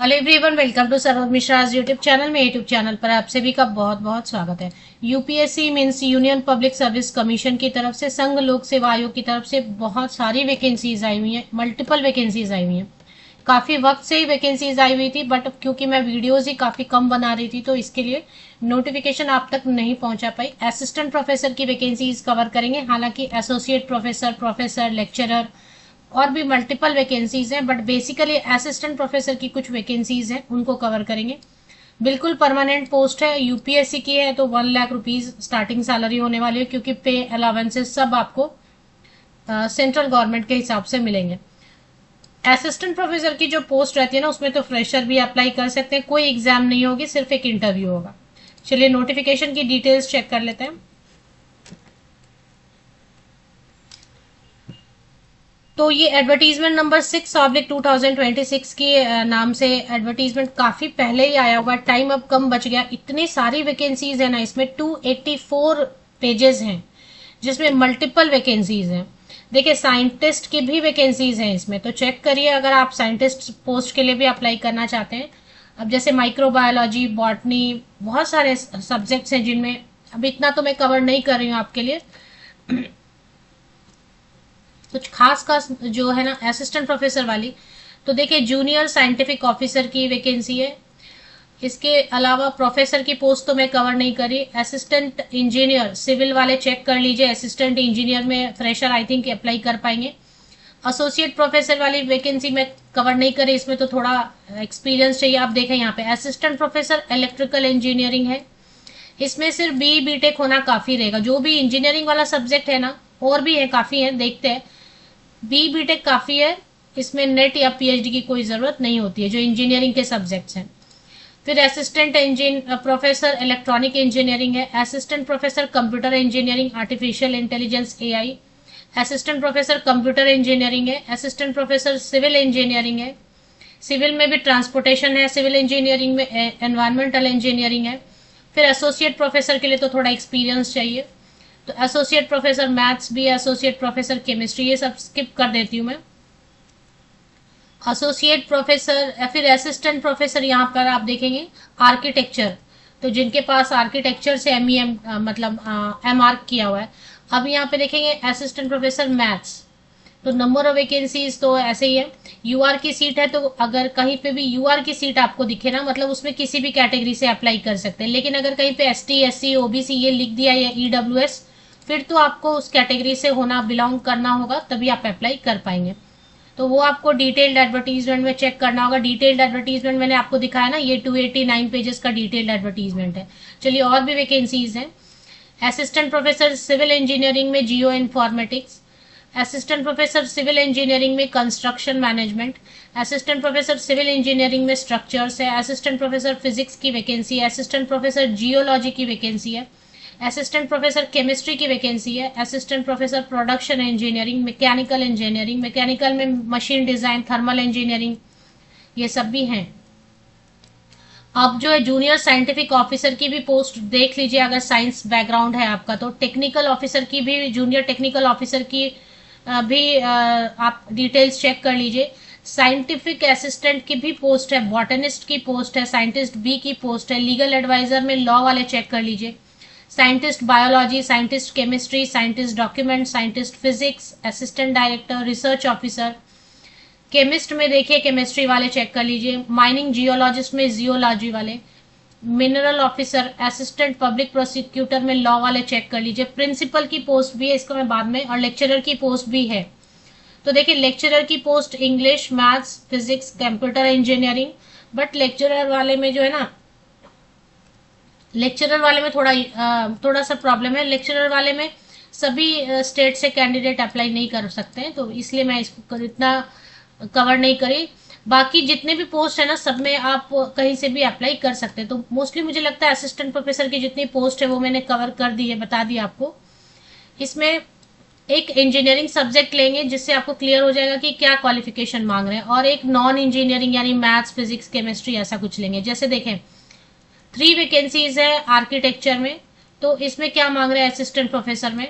Hello everyone, welcome to Saroj Mishra YouTube channel में। YouTube channel पर आप सभी का बहुत बहुत स्वागत है। UPSC means Union Public Service Commission की तरफ से, संघ लोक सेवा आयोग की तरफ से बहुत सारी वैकेंसीज आई हुई हैं, मल्टीपल वैकेंसीज आई हुई हैं। काफ़ी वक्त से ही वैकेंसीज आई हुई थी, बट क्योंकि मैं वीडियोज़ ही काफ़ी कम बना रही थी तो इसके लिए नोटिफिकेशन आप तक नहीं पहुंचा पाई। असिस्टेंट प्रोफेसर की वैकेंसीज कवर करेंगे, हालांकि एसोसिएट प्रोफेसर, प्रोफेसर, लेक्चरर और भी मल्टीपल वैकेंसीज हैं, बट बेसिकली असिस्टेंट प्रोफेसर की कुछ वैकेंसीज हैं, उनको कवर करेंगे। बिल्कुल परमानेंट पोस्ट है, यूपीएससी की है, तो 1 लाख रुपीज स्टार्टिंग सैलरी होने वाली है, क्योंकि पे अलावेंसेस सब आपको सेंट्रल गवर्नमेंट के हिसाब से मिलेंगे। असिस्टेंट प्रोफेसर की जो पोस्ट रहती है ना, उसमें तो फ्रेशर भी अप्लाई कर सकते हैं, कोई एग्जाम नहीं होगी, सिर्फ एक इंटरव्यू होगा। चलिए नोटिफिकेशन की डिटेल्स चेक कर लेते हैं। तो ये एडवर्टीजमेंट नंबर 6/2026 की नाम से एडवर्टीजमेंट काफी पहले ही आया हुआ है। टाइम अब कम बच गया, इतनी सारी वैकेंसीज है ना, इसमें 284 पेजेस हैं, जिसमें मल्टीपल वैकेंसीज हैं। देखिए साइंटिस्ट की भी वैकेंसीज हैं इसमें, तो चेक करिए अगर आप साइंटिस्ट पोस्ट के लिए भी अप्लाई करना चाहते हैं। अब जैसे माइक्रोबायोलॉजी, बॉटनी, बहुत सारे सब्जेक्ट्स हैं जिनमें, अब इतना तो मैं कवर नहीं कर रही हूँ आपके लिए। कुछ खास खास जो है ना असिस्टेंट प्रोफेसर वाली, तो देखिए जूनियर साइंटिफिक ऑफिसर की वैकेंसी है। इसके अलावा प्रोफेसर की पोस्ट तो मैं कवर नहीं करी। असिस्टेंट इंजीनियर सिविल वाले चेक कर लीजिए, असिस्टेंट इंजीनियर में फ्रेशर आई थिंक अप्लाई कर पाएंगे। एसोसिएट प्रोफेसर वाली वैकेंसी में कवर नहीं करी, इसमें तो थोड़ा एक्सपीरियंस चाहिए। आप देखें यहाँ पे असिस्टेंट प्रोफेसर इलेक्ट्रिकल इंजीनियरिंग है, इसमें सिर्फ बी टेक होना काफी रहेगा। जो भी इंजीनियरिंग वाला सब्जेक्ट है ना, और भी है काफी है, देखते हैं। बी टेक काफी है, इसमें नेट या पीएचडी की कोई जरूरत नहीं होती है, जो इंजीनियरिंग के सब्जेक्ट्स हैं। फिर असिस्टेंट प्रोफेसर इलेक्ट्रॉनिक इंजीनियरिंग है, assistant professor computer engineering artificial intelligence AI, assistant professor computer engineering है, असिस्टेंट प्रोफेसर सिविल इंजीनियरिंग है। सिविल में भी ट्रांसपोर्टेशन है, सिविल इंजीनियरिंग में एनवायरमेंटल इंजीनियरिंग है। फिर एसोसिएट प्रोफेसर के लिए तो थोड़ा एक्सपीरियंस चाहिए, तो एसोसिएट प्रोफेसर मैथ्स भी है, एसोसिएट प्रोफेसर केमिस्ट्री, ये सब स्किप कर देती हूँ मैं। एसोसिएट प्रोफेसर या फिर असिस्टेंट प्रोफेसर, यहाँ पर आप देखेंगे आर्किटेक्चर, तो जिनके पास आर्किटेक्चर से एम मतलब एम किया हुआ है। अब यहाँ पे देखेंगे असिस्टेंट प्रोफेसर मैथ्स, तो नंबर ऑफ वैकेंसीज तो ऐसे ही है। यूआर की सीट है, तो अगर कहीं पे भी यूआर की सीट आपको दिखे ना, मतलब उसमें किसी भी कैटेगरी से अप्लाई कर सकते हैं। लेकिन अगर कहीं पे एसटी, एससी, ओबीसी ये लिख दिया या ईडब्ल्यूएस, फिर तो आपको उस कैटेगरी से होना, बिलोंग करना होगा, तभी आप अप्लाई कर पाएंगे। तो वो आपको डिटेल्ड एडवर्टीजमेंट में चेक करना होगा। डिटेल्ड एडवर्टीजमेंट मैंने आपको दिखाया ना, ये 289 पेजेस का डिटेल्ड एडवर्टीजमेंट है। चलिए और भी वैकेंसीज हैं। असिस्टेंट प्रोफेसर सिविल इंजीनियरिंग में geoinformatics, assistant professor civil engineering में construction management, assistant professor civil engineering में स्ट्रक्चर्स है, असिस्टेंट प्रोफेसर फिजिक्स की वैकेंसी है, असिस्टेंट प्रोफेसर जियोलॉजी की वैकेंसी है, असिस्टेंट प्रोफेसर केमिस्ट्री की वैकेंसी है, assistant professor production engineering, mechanical engineering, mechanical में मशीन डिजाइन, थर्मल इंजीनियरिंग, ये सब भी हैं। अब जो है जूनियर साइंटिफिक ऑफिसर की भी पोस्ट देख लीजिए, अगर साइंस बैकग्राउंड है आपका तो। टेक्निकल ऑफिसर की भी, जूनियर टेक्निकल ऑफिसर की भी आप डिटेल्स चेक कर लीजिए। साइंटिफिक असिस्टेंट की भी पोस्ट है, बॉटनिस्ट की पोस्ट है, साइंटिस्ट बी की पोस्ट है, लीगल एडवाइजर में लॉ वाले चेक कर लीजिए। Scientist biology, scientist chemistry, scientist document, scientist physics, assistant director, research officer. Chemist में देखिए केमिस्ट्री वाले चेक कर लीजिए। माइनिंग जियोलॉजिस्ट में जियोलॉजी वाले, mineral officer, assistant public prosecutor में लॉ वाले चेक कर लीजिए। प्रिंसिपल की पोस्ट भी है, इसको मैं बाद में, और लेक्चरर की पोस्ट भी है। तो देखिए लेक्चरर की post English, maths, physics, computer engineering, but lecturer वाले में जो है ना, लेक्चरर वाले में थोड़ा सा प्रॉब्लम है। लेक्चरर वाले में सभी स्टेट से कैंडिडेट अप्लाई नहीं कर सकते हैं, तो इसलिए मैं इसको इतना कवर नहीं करी। बाकी जितने भी पोस्ट है ना, सब में आप कहीं से भी अप्लाई कर सकते हैं। तो मोस्टली मुझे लगता है असिस्टेंट प्रोफेसर की जितनी पोस्ट है वो मैंने कवर कर दी है, बता दी आपको। इसमें एक इंजीनियरिंग सब्जेक्ट लेंगे जिससे आपको क्लियर हो जाएगा कि क्या क्वालिफिकेशन मांग रहे हैं, और एक नॉन इंजीनियरिंग यानी मैथ्स, फिजिक्स, केमिस्ट्री ऐसा कुछ लेंगे। जैसे देखें 3 वैकेंसीज है आर्किटेक्चर में, तो इसमें क्या मांग रहे हैं असिस्टेंट प्रोफेसर में,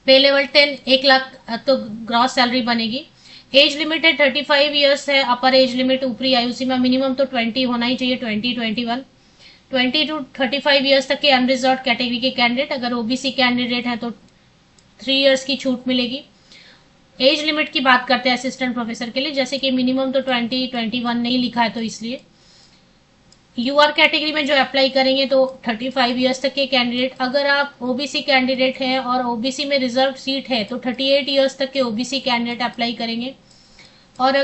पे लेवल 10, 1 लाख तो ग्रॉस सैलरी बनेगी। एज लिमिट है 35 ईयर्स है, अपर एज लिमिट ऊपरी आयु सीमा, मिनिमम तो 20 होना ही चाहिए, 20-21, 20 to 35 ईयर्स तक के अनरिजर्व कैटेगरी के कैंडिडेट, अगर ओबीसी कैंडिडेट है तो 3 ईयर्स की छूट मिलेगी। एज लिमिट की बात करते हैं असिस्टेंट प्रोफेसर के लिए, जैसे कि मिनिमम तो 20-21 नहीं लिखा है तो इसलिए। यूआर कैटेगरी में जो अप्लाई करेंगे तो 35 ईयर्स तक के कैंडिडेट, अगर आप ओबीसी कैंडिडेट हैं और ओबीसी में रिजर्व सीट है तो 38 ईयर्स तक के ओबीसी कैंडिडेट अप्लाई करेंगे। और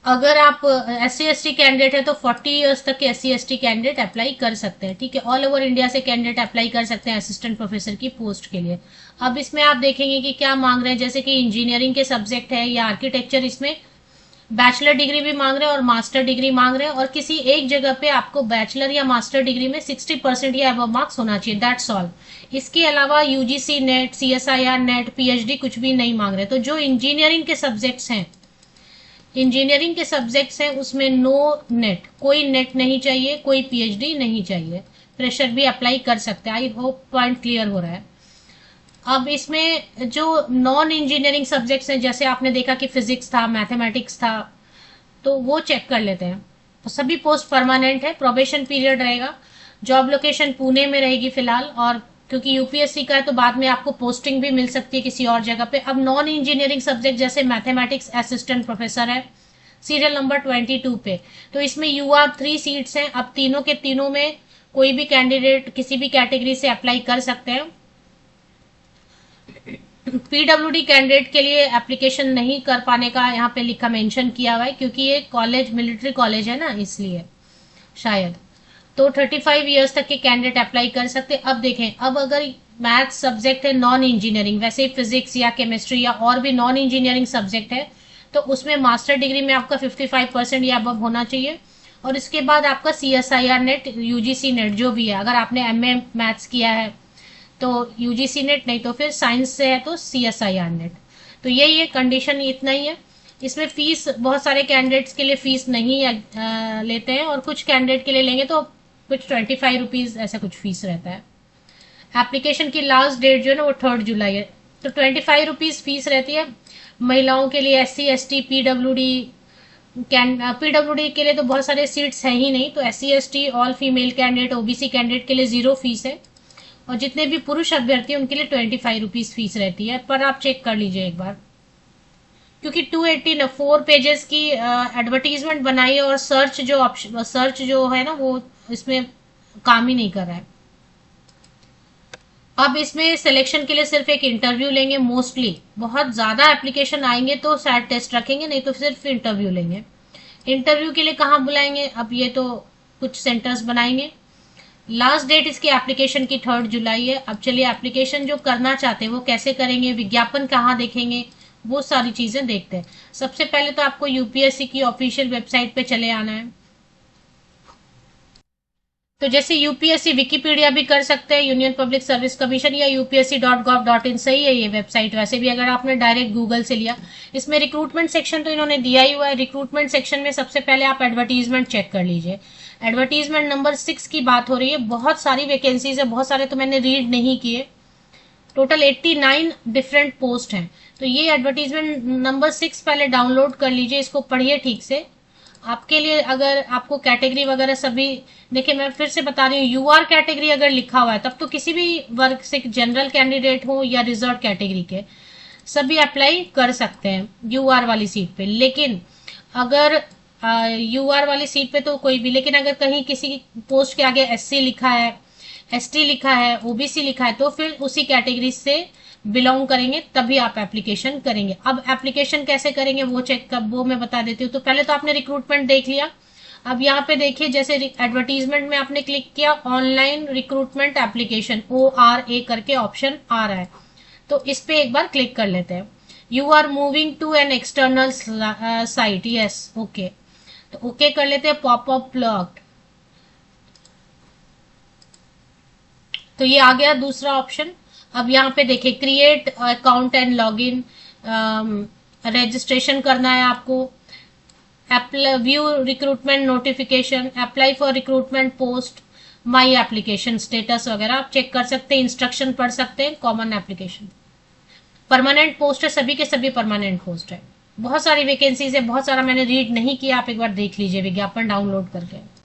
अगर आप SC/ST कैंडिडेट है तो 40 ईयर्स तक के SC/ST कैंडिडेट अप्लाई कर सकते हैं। ठीक है, ऑल ओवर इंडिया से कैंडिडेट अप्लाई कर सकते हैं असिस्टेंट प्रोफेसर की पोस्ट के लिए। अब इसमें आप देखेंगे कि क्या मांग रहे हैं, जैसे कि इंजीनियरिंग के सब्जेक्ट है या आर्किटेक्चर, इसमें बैचलर डिग्री भी मांग रहे हैं और मास्टर डिग्री मांग रहे हैं, और किसी एक जगह पे आपको बैचलर या मास्टर डिग्री में 60% या अबव मार्क्स होना चाहिए, दैट्स ऑल। इसके अलावा UGC net, CSIR net, PhD कुछ भी नहीं मांग रहे। तो जो इंजीनियरिंग के सब्जेक्ट्स हैं उसमें नो नेट, कोई नेट नहीं चाहिए, कोई PhD नहीं चाहिए, फ्रेशर भी अप्लाई कर सकते हैं। आई होप पॉइंट क्लियर हो रहा है। अब इसमें जो नॉन इंजीनियरिंग सब्जेक्ट्स हैं, जैसे आपने देखा कि फिजिक्स था, मैथमेटिक्स था, तो वो चेक कर लेते हैं। तो सभी पोस्ट परमानेंट है, प्रोबेशन पीरियड रहेगा, जॉब लोकेशन पुणे में रहेगी फिलहाल, और क्योंकि यूपीएससी का है तो बाद में आपको पोस्टिंग भी मिल सकती है किसी और जगह पे। अब नॉन इंजीनियरिंग सब्जेक्ट जैसे मैथमेटिक्स असिस्टेंट प्रोफेसर है, सीरियल नंबर 22 पे, तो इसमें यूआर 3 सीट्स हैं। अब तीनों के तीनों में कोई भी कैंडिडेट किसी भी कैटेगरी से अप्लाई कर सकते हैं। पीडब्ल्यूडी कैंडिडेट के लिए एप्लीकेशन नहीं कर पाने का यहाँ पे लिखा मेंशन किया हुआ है, क्योंकि ये कॉलेज मिलिट्री कॉलेज है ना, इसलिए शायद। तो 35 ईयर्स तक के कैंडिडेट अप्लाई कर सकते। अब देखें, अब अगर मैथ्स सब्जेक्ट है नॉन इंजीनियरिंग, वैसे फिजिक्स या केमिस्ट्री या और भी नॉन इंजीनियरिंग सब्जेक्ट है, तो उसमें मास्टर डिग्री में आपका 55% या अबव होना चाहिए, और इसके बाद आपका CSIR नेट, UGC नेट जो भी है, अगर आपने MA मैथ्स किया है तो UGC नेट, नहीं तो फिर साइंस से है तो CSIR नेट। तो यही है कंडीशन, इतना ही है। इसमें फीस बहुत सारे कैंडिडेट्स के लिए फीस नहीं लेते हैं, और कुछ कैंडिडेट के लिए लेंगे तो कुछ 25 रुपीज ऐसा कुछ फीस रहता है। एप्लीकेशन की लास्ट डेट जो है ना वो 3 जुलाई है, तो 25 रुपीज फीस रहती है। महिलाओं के लिए SC/ST, पीडब्ल्यूडी के लिए तो बहुत सारे सीट्स हैं ही नहीं, तो SC/ST, all female candidate, OBC candidate के लिए 0 फीस है, और जितने भी पुरुष अभ्यर्थी हैं उनके लिए 25 रुपीज फीस रहती है। पर आप चेक कर लीजिए एक बार, क्योंकि 284 पेजेस की एडवर्टीजमेंट बनाई है, और सर्च जो है ना वो इसमें काम ही नहीं कर रहा है। अब इसमें सिलेक्शन के लिए सिर्फ एक इंटरव्यू लेंगे, मोस्टली बहुत ज्यादा एप्लीकेशन आएंगे तो शायद टेस्ट रखेंगे, नहीं तो सिर्फ इंटरव्यू लेंगे। इंटरव्यू के लिए कहाँ बुलाएंगे, अब ये तो कुछ सेंटर्स बनाएंगे। लास्ट डेट इसकी एप्लीकेशन की 3 जुलाई है। अब चलिए एप्लीकेशन जो करना चाहते हैं वो कैसे करेंगे, विज्ञापन कहाँ देखेंगे, वो सारी चीजें देखते हैं। सबसे पहले तो आपको यूपीएससी की ऑफिशियल वेबसाइट पे चले आना है। तो जैसे यूपीएससी विकिपीडिया भी कर सकते हैं, यूनियन पब्लिक सर्विस कमीशन, या upsc.gov.in, सही है ये वेबसाइट। वैसे भी अगर आपने डायरेक्ट गूगल से लिया, इसमें रिक्रूटमेंट सेक्शन तो इन्होंने दिया ही हुआ है। रिक्रूटमेंट सेक्शन में सबसे पहले आप एडवर्टीजमेंट चेक कर लीजिए। एडवर्टीजमेंट नंबर 6 की बात हो रही है, बहुत सारी वैकेंसीज है, बहुत सारे तो मैंने रीड नहीं किए, टोटल 89 डिफरेंट पोस्ट हैं। तो ये एडवर्टीजमेंट नंबर 6 पहले डाउनलोड कर लीजिए, इसको पढ़िए ठीक से। आपके लिए अगर आपको कैटेगरी वगैरह सभी, देखिए मैं फिर से बता रही हूँ, यूआर कैटेगरी अगर लिखा हुआ है तब तो किसी भी वर्ग से, जनरल कैंडिडेट हो या रिजर्व कैटेगरी के, सभी अप्लाई कर सकते हैं यूआर वाली सीट पे। लेकिन अगर यूआर वाली सीट पे तो कोई भी, लेकिन अगर कहीं किसी पोस्ट के आगे SC लिखा है, ST लिखा है, OBC लिखा है, तो फिर उसी कैटेगरी से बिलोंग करेंगे, तभी आप एप्लीकेशन करेंगे। अब एप्लीकेशन कैसे करेंगे वो मैं बता देती हूँ। तो पहले तो आपने रिक्रूटमेंट देख लिया। अब यहाँ पे देखिए, जैसे एडवर्टीजमेंट में आपने क्लिक किया, ऑनलाइन रिक्रूटमेंट एप्लीकेशन ORA करके ऑप्शन आ रहा है, तो इस पे एक बार क्लिक कर लेते हैं। You are moving to an external site, yes, okay, तो ओके कर लेते हैं। पॉपअप ब्लॉक्ड, तो ये आ गया दूसरा ऑप्शन। अब यहाँ पे देखिए, create account and log in, registration करना है आपको, view recruitment notification, apply for recruitment post, my application status वगैरह आप चेक कर सकते हैं, इंस्ट्रक्शन पढ़ सकते हैं, कॉमन एप्लीकेशन। परमानेंट पोस्ट है, सभी के सभी परमानेंट पोस्ट है। बहुत सारी वैकेंसीज है, बहुत सारा मैंने रीड नहीं किया, आप एक बार देख लीजिए विज्ञापन डाउनलोड करके।